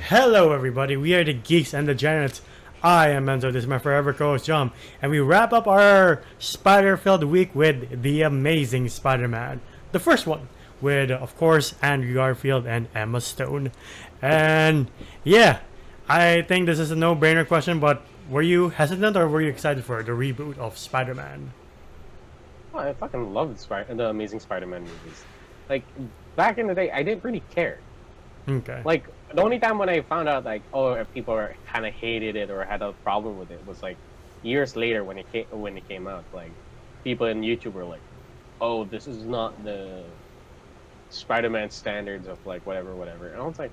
Hello everybody, we are the Geeks and the Janets. I am Enzo, this is my forever co-host John, and we wrap up our spider-filled week with The Amazing Spider-Man. The first one, with of course Andrew Garfield and Emma Stone. And yeah, I think this is a no-brainer question, but were you hesitant or were you excited for the reboot of Spider-Man? Oh, I fucking love the Amazing Spider-Man movies. Like back in the day, I didn't really care. Okay. Like the only time when I found out, like, oh, if people kind of hated it or had a problem with it was like years later when it came out. Like people in YouTube were like, "Oh, this is not the Spider-Man standards of like whatever." And I was like,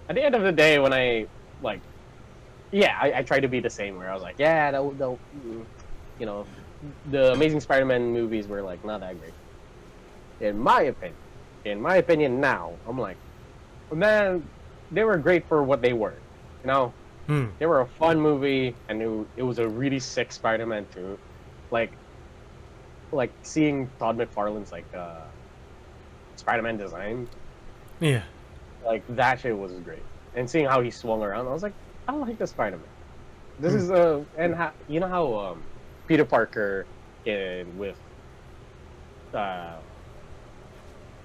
at the end of the day, when I tried to be the same. Where I was like, yeah, you know, the Amazing Spider-Man movies were like not that great, in my opinion. In my opinion, now I'm like, man, they were great for what they were. You know, they were a fun movie, and it was a really sick Spider-Man too. Like, seeing Todd McFarlane's Spider-Man design, Yeah. like that shit was great. And seeing how he swung around, I was like, I like the Spider-Man. This is you know how Peter Parker with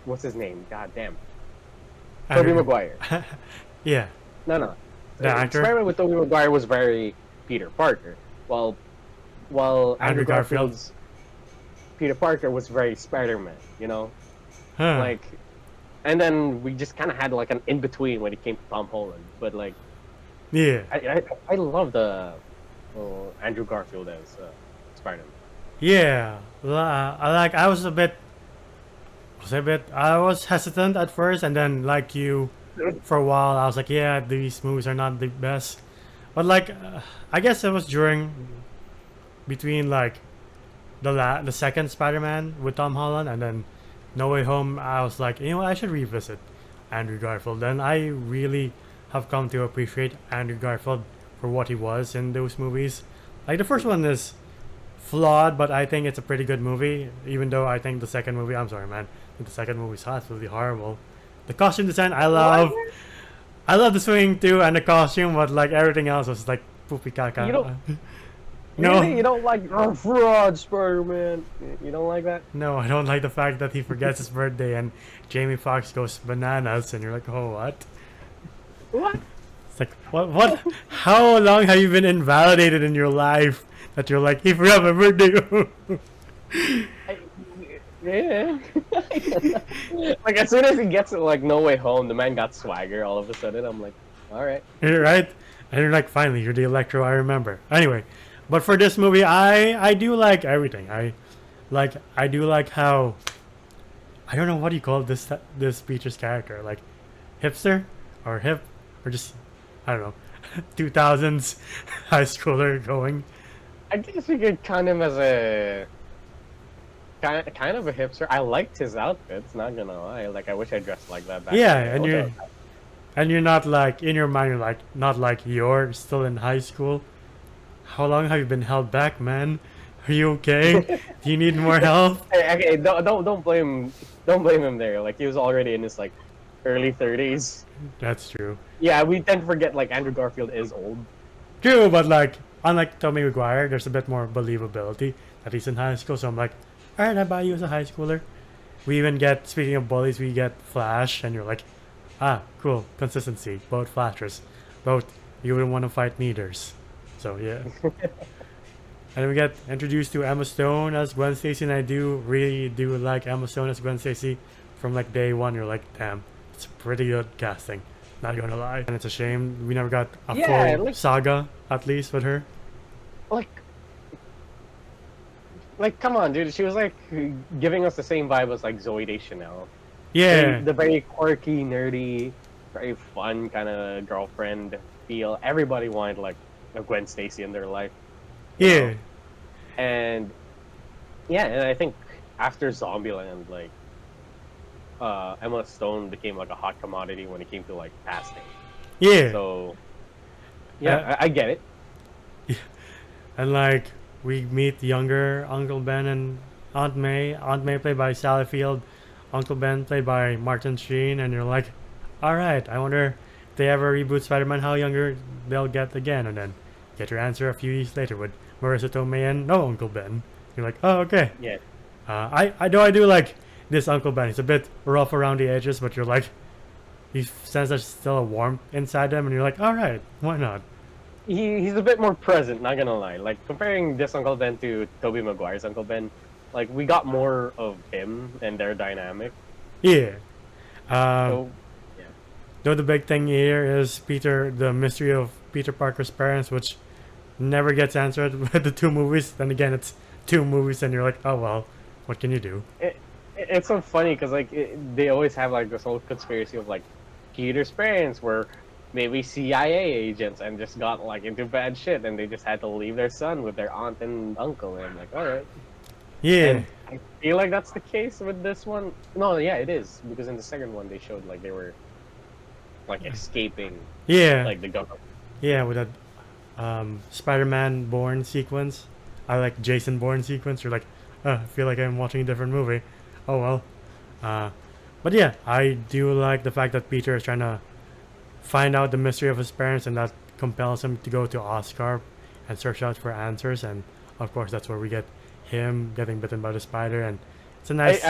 what's his name? God damn. Tobey Maguire. Yeah. No. The actor? Spider-Man with Tobey Maguire was very Peter Parker, while Andrew Garfield's Peter Parker was very Spider-Man. You know, Huh. and then we just kind of had like an in between when it came to Tom Holland. But like, Yeah. I love the Andrew Garfield as Spider-Man. Yeah. I was hesitant at first, and then like you, for a while, I was like, yeah, these movies are not the best. But I guess it was between like the second Spider-Man with Tom Holland, and then No Way Home. I was like, you know what, I should revisit Andrew Garfield. Then I really have come to appreciate Andrew Garfield for what he was in those movies. Like the first one is flawed, but I think it's a pretty good movie. Even though I think the second movie, I'm sorry, man, the second movie is absolutely horrible. The costume design, I love. I love the swing too and the costume, but like everything else was like poopy caca. You don't No, really, you don't like fraud Spider-Man. You don't like that? no, I don't like the fact that he forgets his birthday and Jamie Foxx goes bananas, and you're like, oh, what? What? It's like, what? How long have you been invalidated in your life that you're like, he forgot my birthday? Yeah. Like as soon as he gets it, like No Way Home, the man got swagger. All of a sudden, I'm like, all right. You're right, and you're like, finally, you're the Electro I remember. Anyway, but for this movie, I do like everything. I do like how, I don't know what do you call this Peter's character, like hipster or hip or just, I don't know, 2000s high schooler going. I guess you could count him as a kind of a hipster. I liked his outfits. Not gonna lie. Like I wish I dressed like that back Yeah, then. and you're not like in your mind, you're like not like you're still in high school. How long have you been held back, man? Are you okay? Do you need more help? Okay, don't blame him there. Like he was already in his like early 30s. That's true. Yeah, we tend to forget like Andrew Garfield is old. True, but like unlike Tobey Maguire, there's a bit more believability that he's in high school. So I'm like, all right, I buy you as a high schooler. We even get, speaking of bullies, we get Flash, and you're like, ah, cool, consistency. Both Flashers, both you wouldn't want to fight neither's. So yeah. And then we get introduced to Emma Stone as Gwen Stacy, and I really do like Emma Stone as Gwen Stacy from like day one. You're like, damn, it's pretty good casting. Not gonna lie. And it's a shame we never got a full saga, at least, with her. Like, come on, dude. She was like giving us the same vibe as like Zoe Deschanel. Yeah. The very quirky, nerdy, very fun kind of girlfriend feel. Everybody wanted like a Gwen Stacy in their life. Yeah. Know? And yeah, and I think after Zombieland, like Emma Stone became like a hot commodity when it came to like casting. Yeah. So yeah, I get it. Yeah. And like we meet younger Uncle Ben and Aunt May. Aunt May played by Sally Field. Uncle Ben played by Martin Sheen. And you're like, all right, I wonder they ever reboot Spider-Man, how younger they'll get again, and then get your answer a few years later with Marissa Tomei and no Uncle Ben. You're like, oh, okay. Yeah. I do like this Uncle Ben. He's a bit rough around the edges, but you're like, he sense there's still a warmth inside him, and you're like, all right, why not? He's a bit more present, not gonna lie. Like comparing this Uncle Ben to Tobey Maguire's Uncle Ben, like we got more of him and their dynamic. Yeah. So, yeah. Though the big thing here is the mystery of Peter Parker's parents, which never gets answered with the two movies. Then again, it's two movies, and you're like, oh well, what can you do? It's so funny because like they always have like this whole conspiracy of like Peter's parents were maybe CIA agents and just got like into bad shit, and they just had to leave their son with their aunt and uncle. And I'm like, all right. Yeah. And I feel like that's the case with this one. No, yeah, it is because in the second one they showed like they were like escaping. Yeah. Like the government. Yeah, with that Spider-Man Bourne sequence. I like Jason Bourne sequence. You're like, I feel like I'm watching a different movie. Oh well. But yeah, I do like the fact that Peter is trying to find out the mystery of his parents, and that compels him to go to Oscar and search out for answers. And of course, that's where we get him getting bitten by the spider, and it's a nice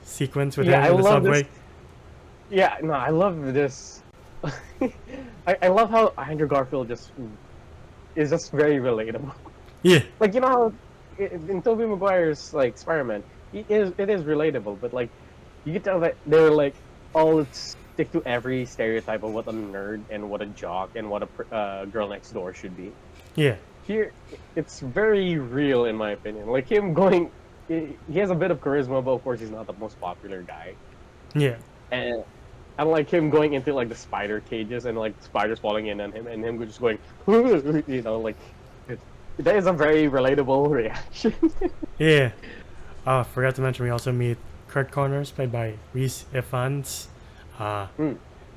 sequence with him in the subway. This. Yeah, no, I love this. I love how Andrew Garfield is just very relatable. Yeah. Like, you know how in Tobey Maguire's like Spider-Man, it is relatable, but like you can tell that they're like all stick to every stereotype of what a nerd and what a jock and what a girl next door should be. Yeah. Here, it's very real in my opinion. Like him going, he has a bit of charisma, but of course he's not the most popular guy. Yeah. And like him going into like the spider cages and like spiders falling in on him, and him just going, you know, like that is a very relatable reaction. Yeah. Oh, forgot to mention we also meet Kurt Connors, played by Rhys Ifans.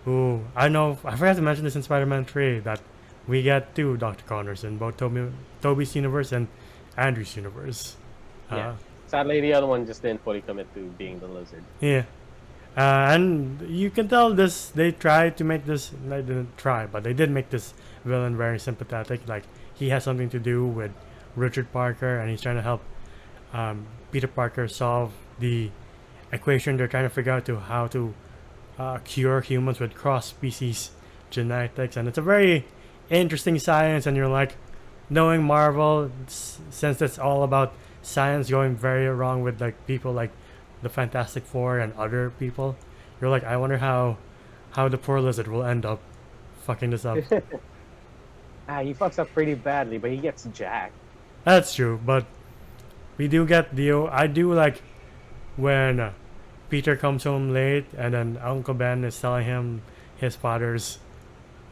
Who I forgot to mention this in Spider-Man 3 that we get two Dr. Connors in both Tobey's universe and Andrew's universe. Yeah. Sadly, the other one just didn't fully commit to being the lizard. Yeah. And you can tell they tried to make this, they didn't try, but they did make this villain very sympathetic. Like, he has something to do with Richard Parker, and he's trying to help Peter Parker solve the equation they're trying to figure out how to cure humans with cross-species genetics. And it's a very interesting science, and you're like, knowing Marvel, since it's all about science going very wrong with like people like the Fantastic Four and other people, you're like, I wonder how the poor lizard will end up fucking this up. He fucks up pretty badly, but he gets jacked. That's true, but we do get I do like when Peter comes home late and then Uncle Ben is telling him his father's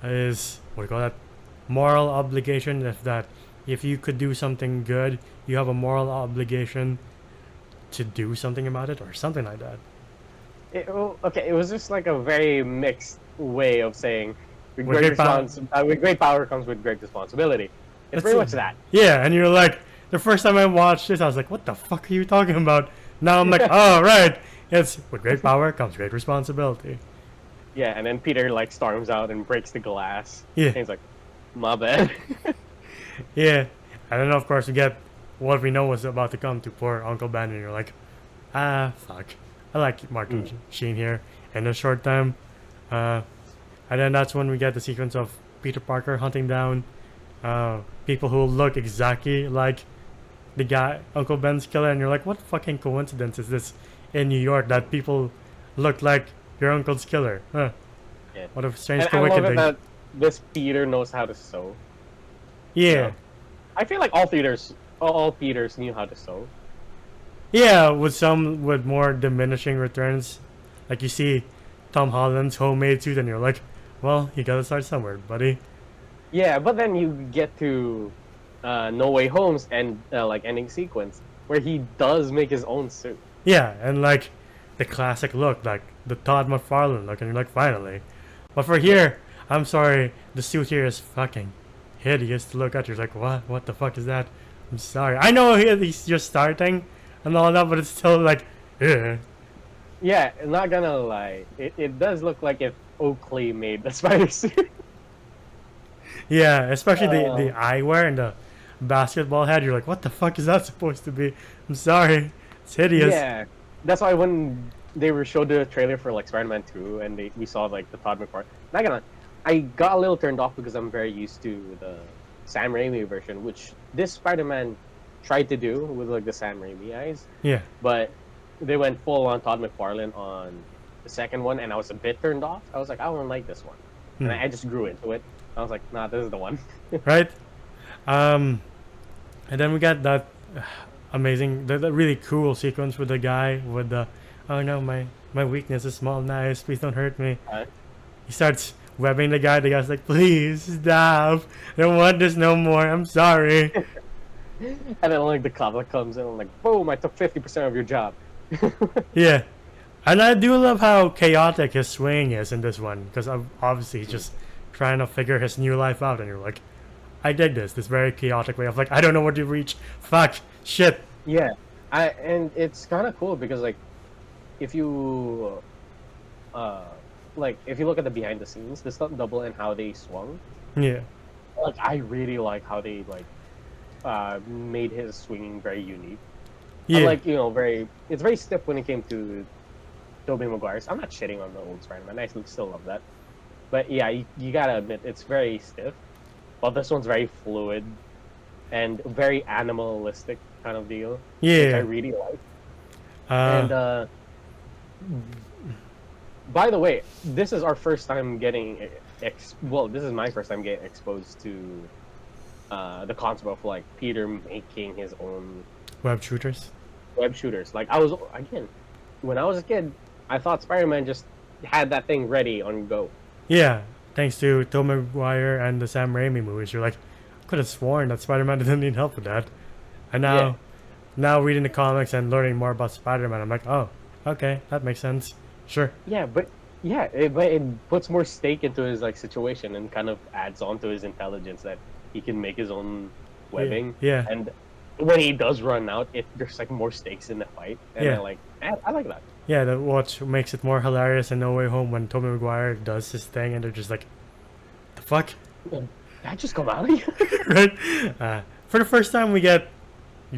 what do you call that, moral obligation, if you could do something good, you have a moral obligation to do something about it, or something like that. It was just like a very mixed way of saying with great power comes with great responsibility. It's pretty much that. Yeah, and you're like, the first time I watched this, I was like, what the fuck are you talking about? Now I'm like, oh, right. It's with great power comes great responsibility. Yeah, and then Peter like storms out and breaks the glass. Yeah. And he's like, my bad. Yeah. And then, of course, we get what we know was about to come to poor Uncle Ben, and you're like, fuck. I like Martin Sheen here in a short time. And then that's when we get the sequence of Peter Parker hunting down people who look exactly like the guy, Uncle Ben's killer, and you're like, what fucking coincidence is this in New York that people look like your uncle's killer? Huh. Yeah. What a strange coincidence. I love it coincidence. that this Peter knows how to sew. Yeah. You know? I feel like all Peters knew how to sew. Yeah, with some with more diminishing returns. Like you see Tom Holland's homemade suit and you're like, well, you gotta start somewhere, buddy. Yeah, but then you get to No Way Home's ending sequence where he does make his own suit. Yeah, and like the classic look, like the Todd McFarlane look, and you're like, finally. But for here, I'm sorry, the suit here is fucking hideous to look at. You're like, what? What the fuck is that? I'm sorry. I know he's just starting and all that, but it's still like, ugh. Yeah, not gonna lie, it does look like if Oakley made the spider suit. Yeah, especially the Um, eyewear and the basketball head. You're like, what the fuck is that supposed to be? I'm sorry, it's hideous. yeah, that's why when they were showed the trailer for like Spider-Man 2 and we saw like the Todd McFarlane. Not gonna, I got a little turned off because I'm very used to the Sam Raimi version, which this Spider-Man tried to do with like the Sam Raimi eyes, Yeah, but they went full on Todd McFarlane on the second one, and I was a bit turned off. I was like, I don't like this one, and I just grew into it. I was like, nah, this is the one. right. And then we got that amazing, that really cool sequence with the guy with the, oh no, my weakness is small knives. Please don't hurt me. He starts webbing the guy. The guy's like, please stop. I don't want this no more. I'm sorry. And then like the cop comes in and like, boom, I took 50% of your job. Yeah. And I do love how chaotic his swing is in this one, because obviously he's just trying to figure his new life out, and you're like, I dig this very chaotic way of like, I don't know where to reach. Fuck. Shit. Yeah, and it's kind of cool because like, if you, like if you look at the behind the scenes, the stunt double and how they swung, Yeah. like I really like how they like, made his swinging very unique. Yeah. Like it's very stiff when it came to Tobey Maguire's. I'm not shitting on the old Spider-Man. I still love that. But yeah, you gotta admit it's very stiff. But this one's very fluid and very animalistic kind of deal. Which I Yeah. really like. Uh, And by the way, this is our first time getting this is my first time getting exposed to the concept of like Peter making his own web shooters. web shooters. Like when I was a kid, I thought Spider-Man just had that thing ready on go. Yeah. Thanks to Tobey Maguire and the Sam Raimi movies, you're like, I could have sworn that Spider-Man didn't need help with that. And now reading the comics and learning more about Spider-Man, I'm like, oh, okay, that makes sense. Sure. Yeah, but it puts more stake into his like situation and kind of adds on to his intelligence that he can make his own webbing. Yeah. And when he does run out, there's like more stakes in the fight, and Yeah. I like that. Yeah, what makes it more hilarious in No Way Home when Tobey Maguire does his thing and they're just like, the fuck? Did that just come out of you? Right? For the first time, we get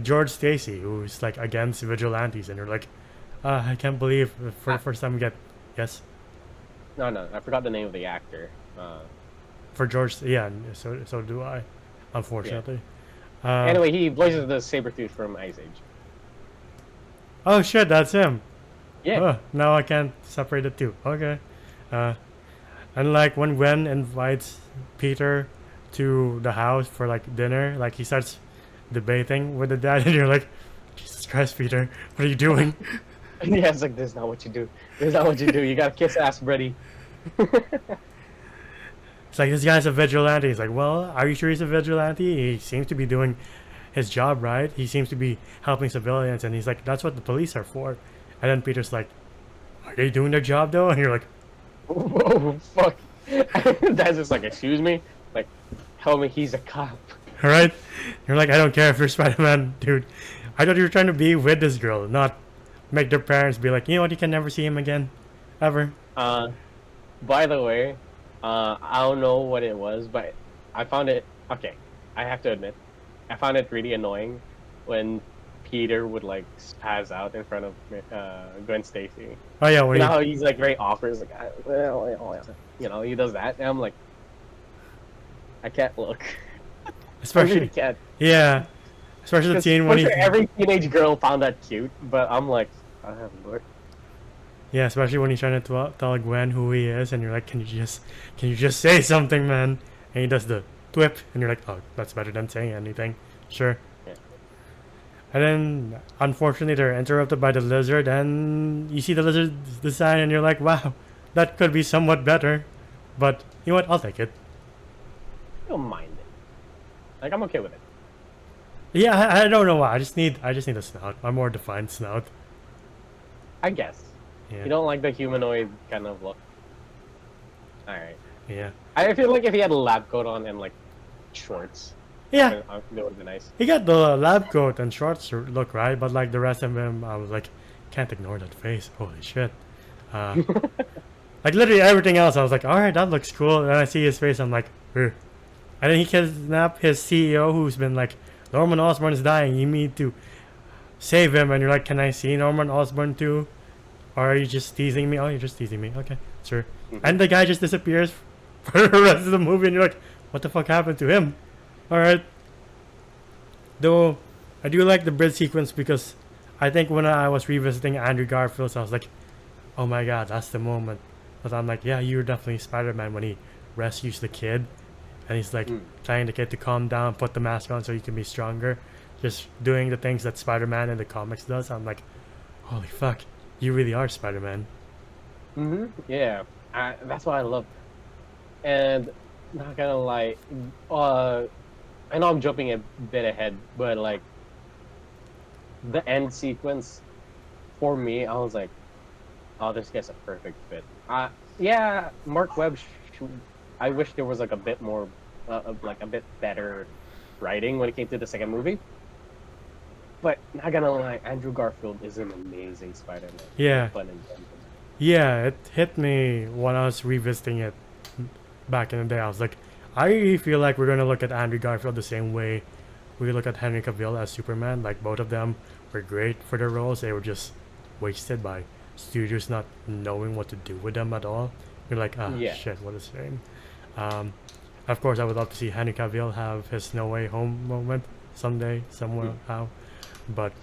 George Stacy, who's like against vigilantes, and you're like, I can't believe for the first time we get, yes? No, I forgot the name of the actor. For George, yeah, so do I, unfortunately. Anyway, he voices the Sabretooth from Ice Age. Oh shit, that's him. Yeah. Oh, now I can't separate the two. Okay. And like when Gwen invites Peter to the house for like dinner, like he starts debating with the dad, and you're like, Jesus Christ, Peter, what are you doing? Yeah, it's like, this is not what you do. This is not what you do. You gotta kiss ass, buddy. It's like, this guy's a vigilante. He's like, well, are you sure he's a vigilante? He seems to be doing his job right. He seems to be helping civilians, and he's like, that's what the police are for. And then Peter's like, are they doing their job though? And you're like, Whoa, fuck. That's just like, excuse me? Like, tell me he's a cop. alright? You're like, I don't care if you're Spider-Man, dude. I thought you were trying to be with this girl, not make their parents be like, you know what, you can never see him again. Ever. By the way, I don't know what it was, but I found it, okay, I have to admit, I found it really annoying when Peter would like spaz out in front of Gwen Stacy. Oh yeah, You when know he, how he's like very awkward, he's like, you know, he does that, and I'm like, I can't look. I especially, really can't. yeah. Especially the 'Cause scene for when he, sure every teenage girl found that cute, but I'm like, I haven't looked. yeah, especially when he's trying to tell Gwen who he is, and you're like, can you just say something, man? And he does the twip, and you're like, oh, that's better than saying anything. Sure. Yeah. And then, unfortunately, they're interrupted by the lizard, and you see the lizard's design, and you're like, wow, that could be somewhat better. But, you know what, I'll take it. I don't mind it. Like, I'm okay with it. Yeah, I don't know why. I just need a snout. A more defined snout. I guess. Yeah. You don't like the humanoid kind of look. Alright. Yeah. I feel like if he had a lab coat on and like shorts, Yeah. that would be nice. He got the lab coat and shorts look right, but like the rest of him, I was like, can't ignore that face. Holy shit. Like literally everything else, I was like, all right, that looks cool. And then I see his face, I'm like, ugh. And then he kidnapped his CEO, who's been like, Norman Osborn is dying. You need to save him. And you're like, can I see Norman Osborn too? Or are you just teasing me? Oh, you're just teasing me. Okay, sure. And the guy just disappears for the rest of the movie, and you're like, what the fuck happened to him? All right. Though I do like the bridge sequence because I think when I was revisiting Andrew Garfield's, I was like, oh my god, that's the moment. But I'm like, yeah, you're definitely Spider-Man when he rescues the kid. And he's like telling the kid to calm down, put the mask on so he can be stronger. Just doing the things that Spider-Man in the comics does. I'm like, holy fuck, you really are Spider-Man. Yeah, that's what I love. And not gonna lie, I know I'm jumping a bit ahead, but like the end sequence for me, I was like, oh, this guy's a perfect fit. Yeah, Mark Webb. I wish there was like a bit more, like a bit better writing when it came to the second movie. But not gonna lie, Andrew Garfield is an amazing Spider-Man. Yeah. Fun and fun. Yeah, it hit me when I was revisiting it back in the day. I was like, I really feel like we're gonna look at Andrew Garfield the same way we look at Henry Cavill as Superman. Like both of them were great for their roles. They were just wasted by studios not knowing what to do with them at all. You're like, shit, what a shame. Of course, I would love to see Henry Cavill have his No Way Home moment someday, somewhere, how. But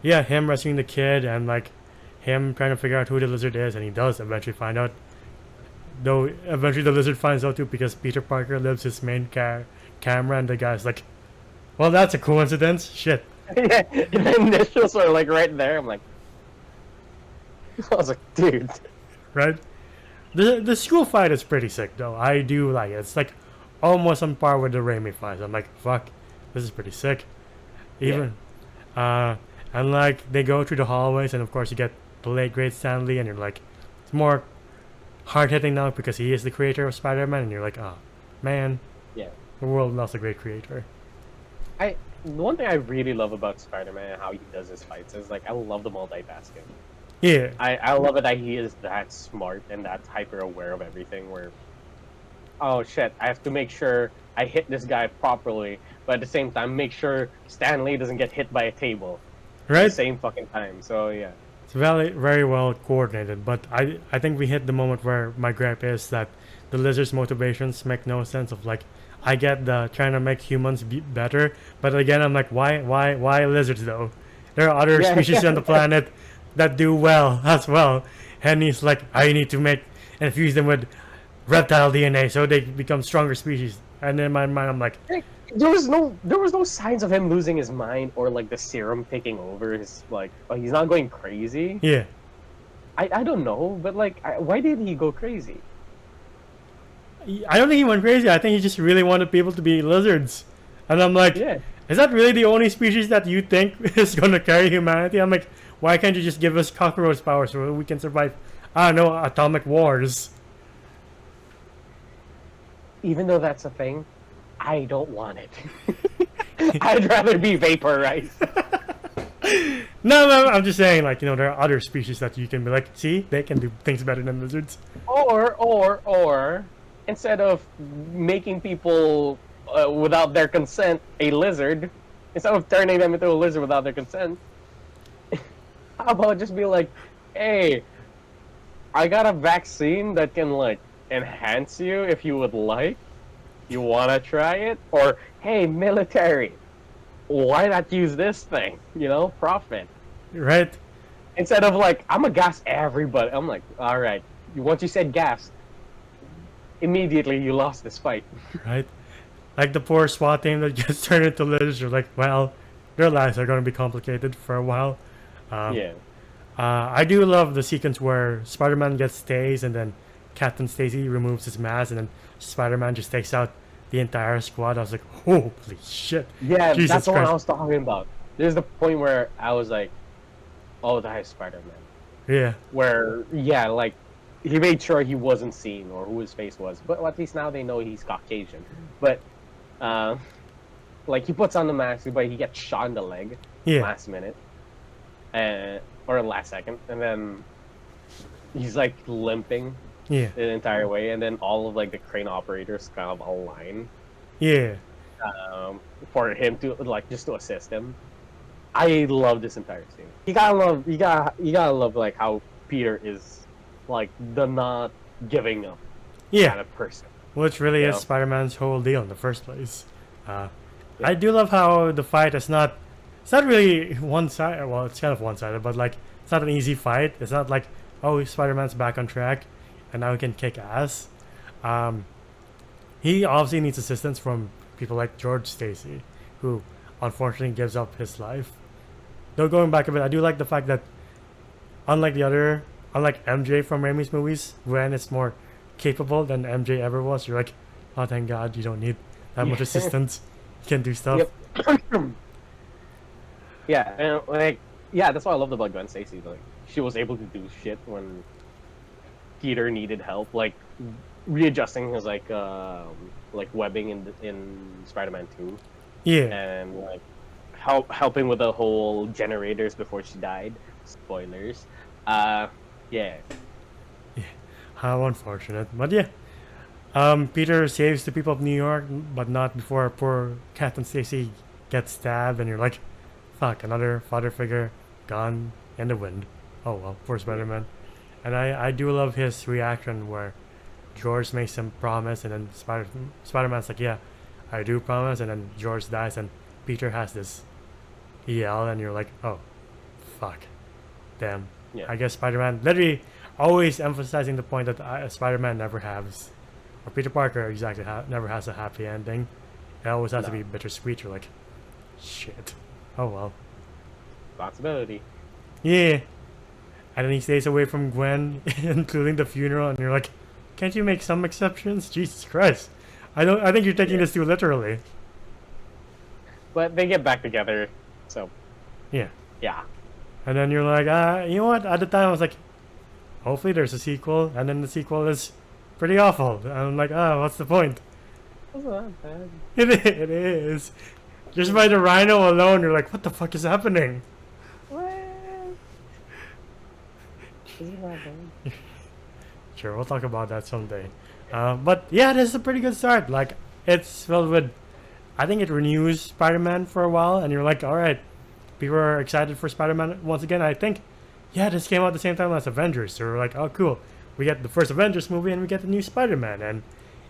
yeah, him rescuing the kid and like him trying to figure out who the lizard is, and he does eventually find out. Though eventually the lizard finds out too because Peter Parker lives his main camera, and the guy's like, well, that's a coincidence. Shit. Yeah, and the initials are like right there. I'm like, I was like, dude. Right? The school fight is pretty sick though. I do like it. It's like almost on par with the Raimi fights. I'm like, fuck, this is pretty sick. Even and like they go through the hallways, and of course you get the late great Stan Lee, and you're like, it's more hard hitting now because he is the creator of Spider-Man, and you're like, oh man, Yeah. the world lost a great creator. The one thing I really love about Spider-Man and how he does his fights is like I love the multitasking. Yeah. I love it that he is that smart and that hyper aware of everything where, oh shit, I have to make sure I hit this guy properly, but at the same time make sure Stan Lee doesn't get hit by a table at Right? the same fucking time. So yeah. It's very, very well coordinated, but I think we hit the moment where my gripe is that the lizard's motivations make no sense. Of like, I get the trying to make humans be better, but again, I'm like, why lizards though? There are other species on the planet that do well as well, and he's like, I need to make infuse them with reptile DNA so they become stronger species. And in my mind, I'm like, There was no signs of him losing his mind or like the serum taking over. His like, oh, he's not going crazy. yeah. I don't know, but like, why did he go crazy? I don't think he went crazy. I think he just really wanted people to be lizards. And I'm like, Yeah. is that really the only species that you think is going to carry humanity? I'm like, why can't you just give us cockroach powers so we can survive, I don't know, atomic wars? Even though that's a thing, I don't want it. I'd rather be vaporized. No, I'm just saying, like, you know, there are other species that you can be like, see, they can do things better than lizards. Or instead of making people without their consent a lizard, instead of turning them into a lizard without their consent, how about just be like, hey, I got a vaccine that can like enhance you if you would like. You wanna try it? Or hey, military, why not use this thing? You know, profit. Right? Instead of like, I'm gonna gas everybody. I'm like, all right. Once you said gas, immediately you lost this fight. Right? Like the poor SWAT team that gets turned into lizards, you're like, well, their lives are going to be complicated for a while. Yeah. I do love the sequence where Spider-Man gets tased and then Captain Stacy removes his mask and then Spider-Man just takes out the entire squad. I was like, holy shit. Yeah, Jesus that's the one Christ. I was talking about. There's the point where I was like, oh, that is Spider-Man. Yeah. Where, yeah, like, he made sure he wasn't seen or who his face was. But at least now they know he's Caucasian. But, like, he puts on the mask, but he gets shot in the leg last minute. Or last second. And then he's, like, limping Yeah. the entire way, and then all of like the crane operators kind of align Yeah. for him to like just to assist him. I love this entire scene. You gotta love like how Peter is like the not giving up Yeah. kind of person. Which really You is know? Spider-Man's whole deal in the first place. Uh, Yeah. I do love how the fight is not. It's not really one side. Well, it's kind of one-sided, but like it's not an easy fight. It's not like, oh, Spider-Man's back on track, and now he can kick ass. Um, he obviously needs assistance from people like George Stacy, who unfortunately gives up his life. Though going back a bit, I do like the fact that unlike MJ from Raimi's movies, Gwen is more capable than MJ ever was. You're like, oh, thank God, you don't need that much assistance. You can do stuff. Yep. Yeah, and like that's why I love about Gwen Stacy. Like she was able to do shit when Peter needed help, like readjusting his like webbing in Spider-Man 2, Yeah. and like helping with the whole generators before she died. Spoilers. Yeah. How unfortunate. But yeah. Peter saves the people of New York, but not before poor Captain Stacy gets stabbed, and you're like, fuck, another father figure gone in the wind. Oh well, poor Spider-Man. And I do love his reaction where George makes him promise, and then Spider-Man's like, yeah, I do promise, and then George dies, and Peter has this yell, and you're like, oh, fuck. Damn. Yeah. I guess Spider-Man literally always emphasizing the point that Spider-Man never has, or Peter Parker exactly never has a happy ending. It always has to be bittersweet. You're like, shit. Oh well. Responsibility. Yeah. And then he stays away from Gwen, including the funeral, and you're like, can't you make some exceptions? Jesus Christ. I think you're taking this too literally. But they get back together, so Yeah. yeah. And then you're like, you know what? At the time I was like, hopefully there's a sequel, and then the sequel is pretty awful. And I'm like, what's the point? Wasn't that bad? It is. Just by the rhino alone, you're like, what the fuck is happening? What? Isn't that bad? Sure, we'll talk about that someday. But yeah, this is a pretty good start. Like, it's filled with, I think it renews Spider-Man for a while, and you're like, all right, people are excited for Spider-Man once again. I think, yeah, this came out at the same time as Avengers, so we're like, oh, cool. We get the first Avengers movie, and we get the new Spider-Man, and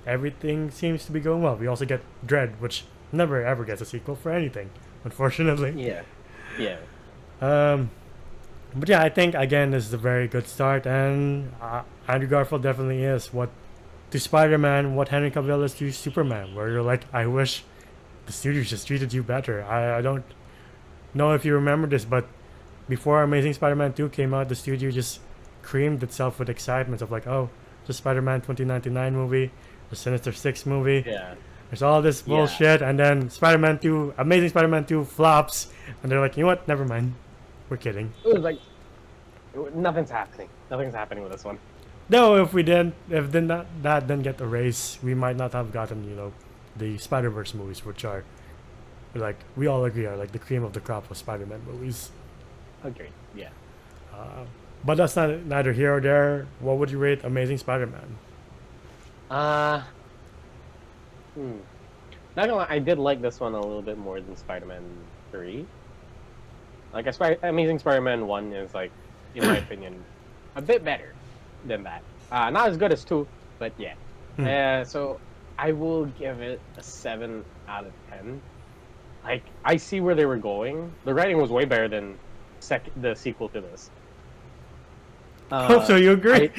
everything seems to be going well. We also get Dread, which never ever gets a sequel for anything, unfortunately. Yeah. Yeah. But yeah, I think again this is a very good start, and Andrew Garfield definitely is what to Spider-Man what Henry Cavill is to Superman, where you're like, I wish the studios just treated you better. I don't know if you remember this, but before Amazing Spider-Man 2 came out, the studio just creamed itself with excitement of like, oh, the Spider-Man 2099 movie, the Sinister Six movie. Yeah. There's all this bullshit, and then Spider-Man 2, Amazing Spider-Man 2 flops, and they're like, you know what? Never mind. We're kidding. It was like nothing's happening. Nothing's happening with this one. No, if that didn't get erased, we might not have gotten, the Spider-Verse movies, which are, like, we all agree are like the cream of the crop of Spider-Man movies. Agreed. Yeah. But that's neither here or there. What would you rate Amazing Spider-Man? Not gonna lie, I did like this one a little bit more than Spider-Man 3. Like, Amazing Spider-Man 1 is, like, in my opinion, a bit better than that. Not as good as 2, but yeah. So, I will give it a 7 out of 10. Like, I see where they were going. The writing was way better than the sequel to this. Oh, so you agree?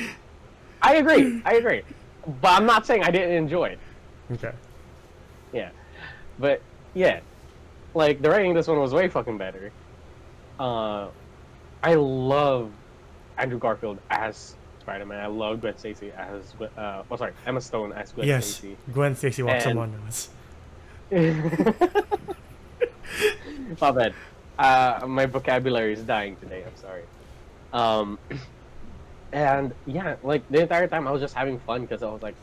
I agree. But I'm not saying I didn't enjoy it. Okay. Yeah. But, yeah. Like, the writing in this one was way fucking better. I love Andrew Garfield as Spider-Man. I love Gwen Stacy as Emma Stone as Gwen Stacy. Yes, Gwen Stacy walks among us. My bad. My vocabulary is dying today. I'm sorry. And yeah, like the entire time I was just having fun because I was like,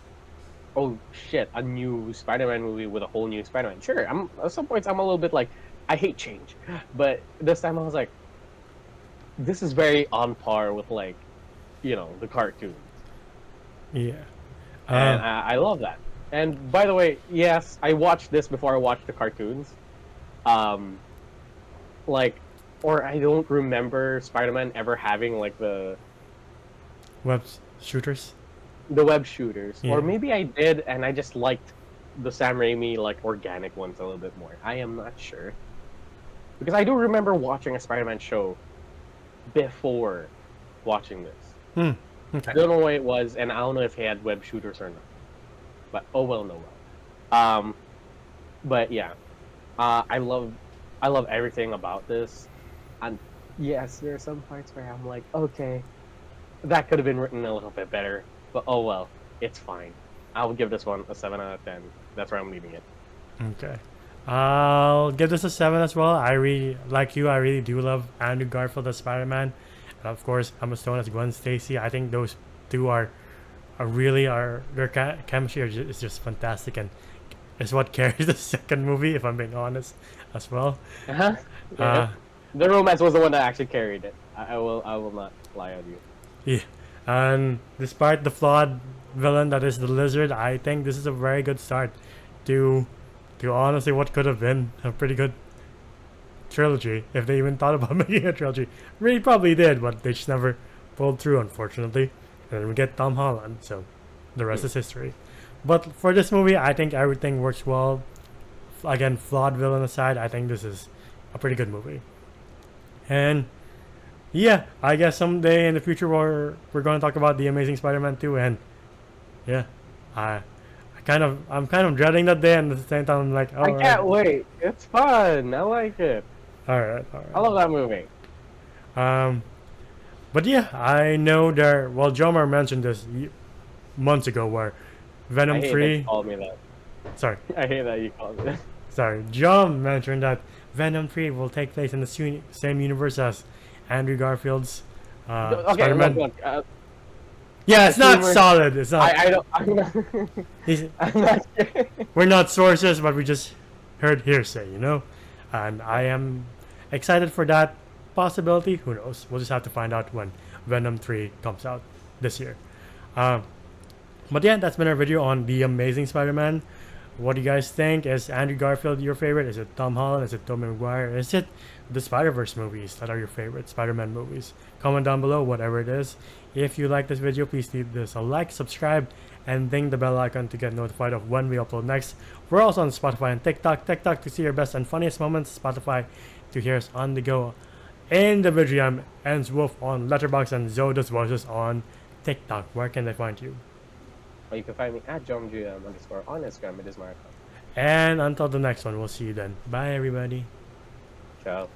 oh shit, a new Spider-Man movie with a whole new Spider-Man. Sure, at some points I'm a little bit like, I hate change, but this time I was like, this is very on par with like, the cartoons. Yeah. And I love that. And by the way, yes, I watched this before I watched the cartoons. Um, like, or I don't remember Spider-Man ever having like Web shooters. the web shooters, Yeah. or maybe I did, and I just liked the Sam Raimi like organic ones a little bit more. I am not sure because I do remember watching a Spider-Man show before watching this. Okay. I don't know what it was, and I don't know if he had web shooters or not. But oh well, no well. But yeah, I love everything about this, and yes, there are some parts where I'm like, okay, that could have been written a little bit better, but oh well, it's fine. I would give this one a 7 out of 10. That's where I'm leaving it. Okay. I'll give this a 7 as well. I really, like you, I really do love Andrew Garfield as Spider-Man. And of course, Emma Stone as Gwen Stacy. I think those two are really, their chemistry is just fantastic, and is what carries the second movie, if I'm being honest, as well. Uh-huh. Uh, The romance was the one that actually carried it. I will not lie on you. Yeah, and despite the flawed villain that is the Lizard, I think this is a very good start to honestly what could have been a pretty good trilogy if they even thought about making a trilogy. Really probably did, but they just never pulled through, unfortunately. And then we get Tom Holland, so the rest is history. But for this movie, I think everything works well. Again, flawed villain aside, I think this is a pretty good movie. And yeah, I guess someday in the future we're going to talk about the Amazing Spider-Man 2, and yeah, I'm kind of dreading that day, and at the same time I'm like, oh, I can't wait. It's fun. I like it. All right. I love that movie. But yeah, I know there. Well, Jomar mentioned this months ago, where Venom I hate that 3. you called me that. Sorry, I hate that you called me that. sorry. John mentioned that Venom 3 will take place in the same universe as Andrew Garfield's Okay, Spider-Man. look. Yeah, it's not rumor- solid. It's not. I don't. I'm not. He's- I'm not sure. We're not sources, but we just heard hearsay, you know? And I am excited for that possibility. Who knows? We'll just have to find out when Venom 3 comes out this year. But yeah, that's been our video on The Amazing Spider-Man. What do you guys think? Is Andrew Garfield your favorite? Is it Tom Holland? Is it Tobey Maguire? Is it the Spider-Verse movies that are your favorite Spider-Man movies? Comment down below, whatever it is. If you like this video, please leave this a like, subscribe, and ding the bell icon to get notified of when we upload next. We're also on Spotify and TikTok. TikTok to see your best and funniest moments. Spotify to hear us on the go. Individuum ends Wolf on Letterboxd, and Zoda's Voices on TikTok. Where can they find you? Well, you can find me at JomGM_ on Instagram. It is my account. And until the next one, we'll see you then. Bye, everybody. Ciao.